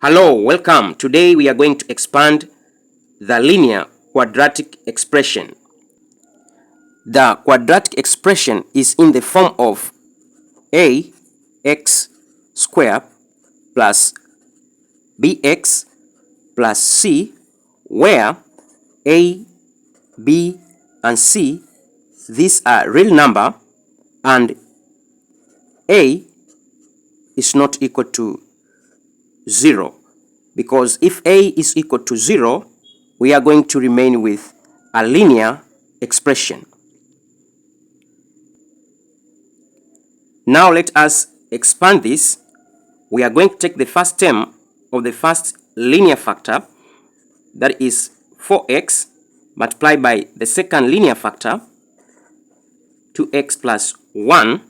Hello, welcome. Today we are going to expand the linear quadratic expression. The quadratic expression is in the form of ax squared plus bx plus c, where a, b, and c, these are real number, and a is not equal to 0, because if a is equal to 0, we are going to remain with a linear expression. Now let us expand this. We are going to take the first term of the first linear factor, that is 4x, multiplied by the second linear factor, 2x plus 1,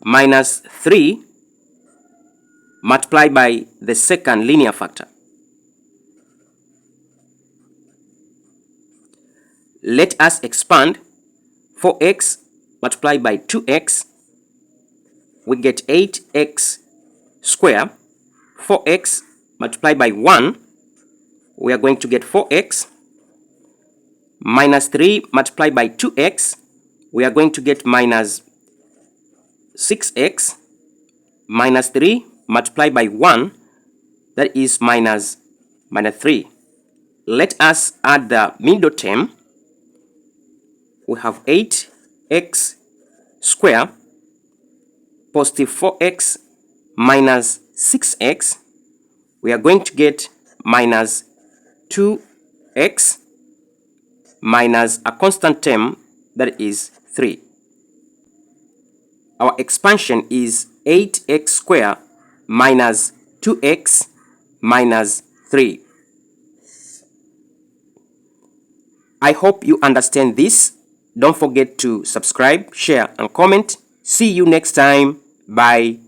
minus 3, multiplied by the second linear factor. Let us expand 4x multiplied by 2x. We get 8x squared. 4x multiplied by 1, we are going to get 4x. Minus 3 multiplied by 2x, we are going to get minus 6x. Minus 3 multiplied by 1, that is minus 3. Let us add the middle term. We have 8x squared positive 4x minus 6x. We are going to get minus 2x minus a constant term, that is 3. Our expansion is 8x squared minus 2x minus 3. I hope you understand this. Don't forget to subscribe, share, and comment. See you next time. Bye.